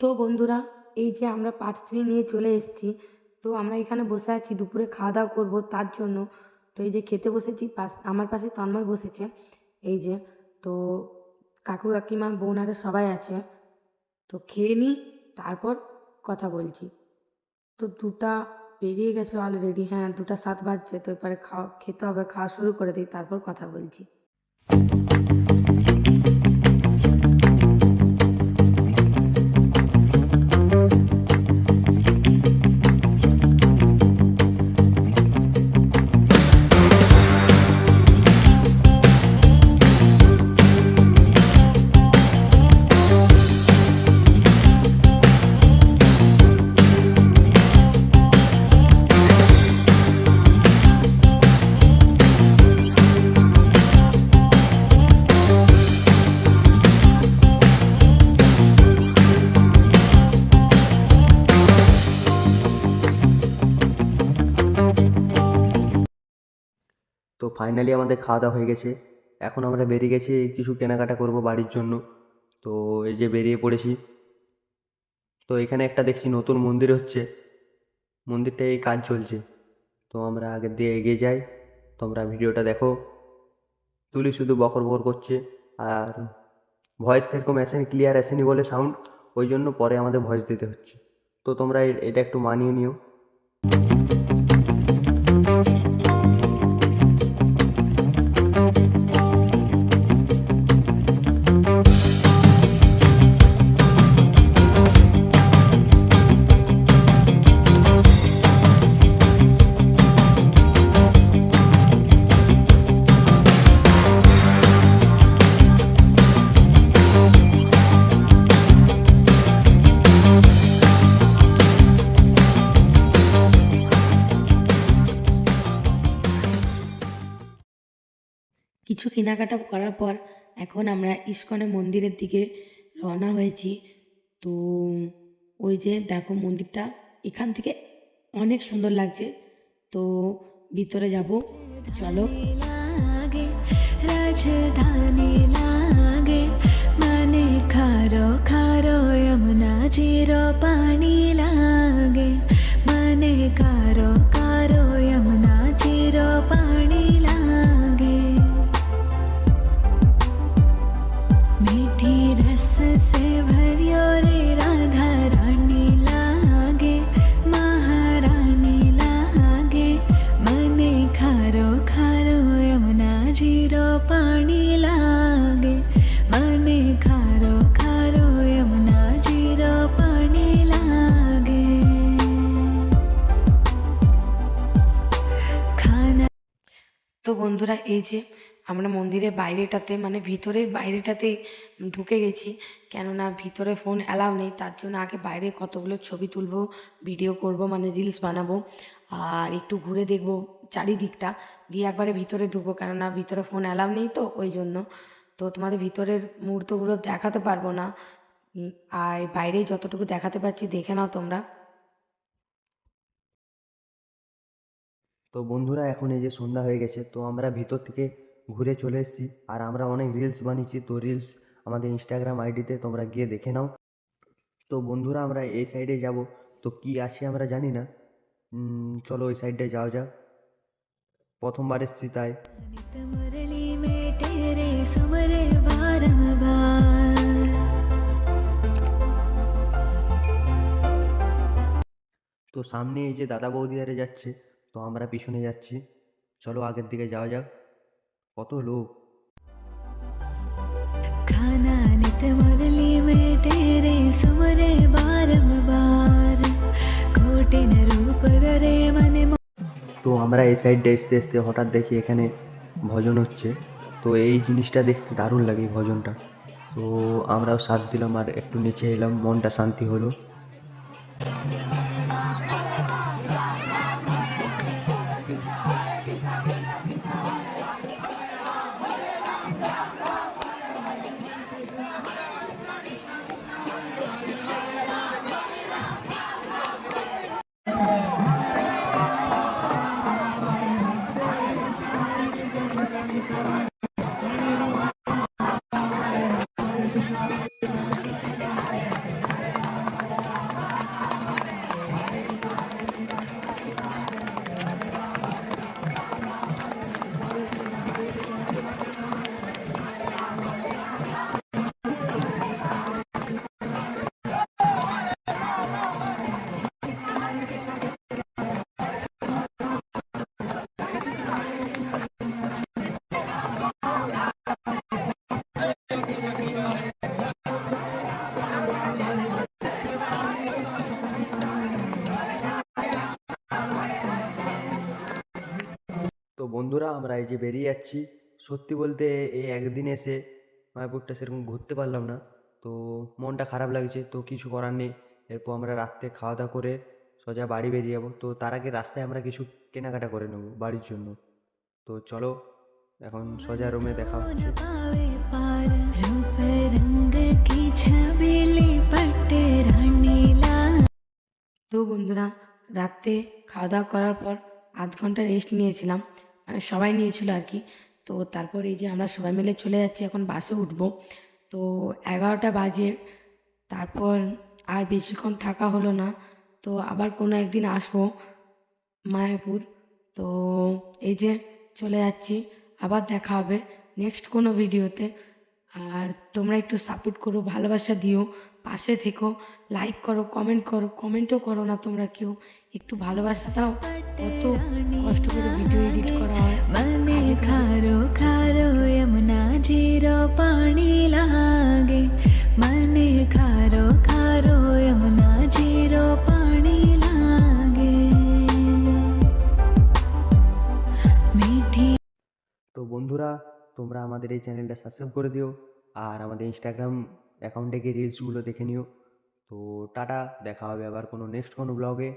তো বন্ধুরা, এই যে আমরা পার্ট 3 নিয়ে চলে এসেছি। তো আমরা এখানে বসে আছি, দুপুরে খাওয়া দাওয়া করবো তার জন্য। তো এই যে খেতে বসেছি, আমার পাশে তন্ময় বসেছে। এই যে, তো কাকু কাকিমা বোনারা সবাই আছে। তো খেয়ে নিই, তারপর কথা বলছি। তো 2টা পেরিয়ে গেছে অলরেডি, হ্যাঁ 2টা 7 বাজছে। তো এবারে খেতে হবে, খাওয়া শুরু করে দিই, তারপর কথা বলছি। তো ফাইনালি আমাদের খাওয়া দাওয়া হয়ে গেছে। এখন আমরা বেরিয়ে গেছি কিছু কেনাকাটা করব বাড়ির জন্য। তো এই যে বেরিয়ে পড়েছি। তো এখানে একটা দেখছি নতুন মন্দির হচ্ছে, মন্দিরটা এই কাজ চলছে। তো আমরা আগের দিয়ে এগিয়ে যাই, তোমরা ভিডিওটা দেখো। তুলি শুধু বকর বকর করছে, আর ভয়েস সেরকম ক্লিয়ার আসেনি বলে সাউন্ড, ওই জন্য পরে আমাদের ভয়েস দিতে হচ্ছে। তো তোমরা এটা একটু মানিয়ে নিও। কিছু কেনাকাটা করার পর এখন আমরা ইস্কনে মন্দিরের দিকে রওনা হয়েছি। তো ওই যে দেখো মন্দিরটা, এখান থেকে অনেক সুন্দর লাগছে। তো ভিতরে যাব, চলো। রাজধানী লাগে মানে খারো খারো যমুনা জিরো পানি লাগে মানে খারো খারো যমুনা জিরো पानी लागे मीठी रस से भरियो रे राधा रानी लागे महारानी लागे मने खारो खारो यमुना जीरो पानी लागे मने खारो खारो यमुना जीरो पानी लागे खाना। তো বন্ধুরা, এই যে আমরা মন্দিরের বাইরেটাতে, মানে ভিতরের বাইরেটাতে ঢুকে গেছি। কেননা ভিতরে ফোন অ্যালাউ নেই, তার জন্য আগে বাইরে কতগুলো ছবি তুলবো, ভিডিও করব, মানে রিলস বানাবো, আর একটু ঘুরে দেখবো চারিদিকটা, দিয়ে একবারে ভিতরে ঢুকবো। কেননা ভিতরে ফোন অ্যালাউ নেই, তো ওই জন্য। তো তোমাদের ভিতরের মুহূর্তগুলো দেখাতে পারবো না, আর বাইরে যতটুকু দেখাতে পারছি দেখে নাও তোমরা। তো বন্ধুরা, এখন এই যে সন্ধ্যা হয়ে গেছে, তো আমরা ভিতর থেকে ঘুরে চলে এসেছি, আর আমরা অনেক রিলস বানিয়েছি। তো রিলস আমাদের ইনস্টাগ্রাম আইডিতে তোমরা গিয়ে দেখে নাও। তো বন্ধুরা, আমরা এই সাইডে যাব, তো কি আছে আমরা জানি না। চলো ওই সাইডে যাওয়া যাক, প্রথমবার এসেছি তাই। नित मुरली में तेरे सुमरे बारंबार তো সামনে এই যে দাদা বৌদিয়ারে যাচ্ছে, তো আমরা পিছনে যাচ্ছি। চলো আগের দিকে যাওয়া যাক, কত লোক। खाना नित मुरली में तेरे सुमरे बारंबार खोटे न रूप धरे मने তো আমরা এই সাইডে আসতে আসতে হঠাৎ দেখি এখানে ভজন হচ্ছে। তো এই জিনিসটা দেখতে দারুণ লাগে, ভজনটা। তো আমরাও সাথ দিলাম আর একটু নিচে এলাম, মনটা শান্তি হলো। বন্ধুরা আমরা এই যে বেরিয়ে যাচ্ছি, সত্যি বলতে এই একদিন এসে মায়াপুরটা সেরকম ঘুরতে পারলাম না, তো মনটা খারাপ লাগছে। তো কিছু করার নেই, এরপর আমরা রাত্রে খাওয়া দাওয়া করে সোজা বাড়ি বেরিয়ে যাবো। তো তার আগে রাস্তায় আমরা কিছু কেনাকাটা করে নেবো বাড়ির জন্য। তো চলো এখন সোজা রুমে দেখা न হচ্ছে। पावे पार रूप रंग की छबीली पट्ट रानी ला তো বন্ধুরা, রাত্রে খাওয়া দাওয়া করার পর আধ ঘন্টা রেস্ট নিয়েছিলাম, মানে সবাই নিয়েছিল আর কি। তো তারপর এই যে আমরা সবাই মিলে চলে যাচ্ছি, এখন বাসে উঠবো। তো 11টা বাজে। তারপর আর বেশিক্ষণ থাকা হলো না। তো আবার কোনো একদিন আসবো মায়াপুর। তো এই যে চলে যাচ্ছি, আবার দেখা হবে নেক্সট কোনো ভিডিওতে। আর তোমরা একটু সাপোর্ট করো, ভালোবাসা দিও, পাশে থেকো, লাইক করো, কমেন্ট করো। কমেন্টও করো না তোমরা কেউ, একটু ভালোবাসা দাও। কত কষ্ট করে ভিডিও এডিট করা হয়, मने কাজে কাজে खारो खारो यमुना जीरो पानी लागे मने खारो खारो यमुना जीरो पानी लागे मीठी তো বন্ধুরা, তোমরা আমাদের এই চ্যানেলটা সাবস্ক্রাইব করে দিও, আর আমাদের ইনস্টাগ্রাম অ্যাকাউন্টে গিয়ে রিলসগুলো দেখে নিও। তো টাটা, দেখা হবে আবার কোনো নেক্সট কোনো ব্লগে।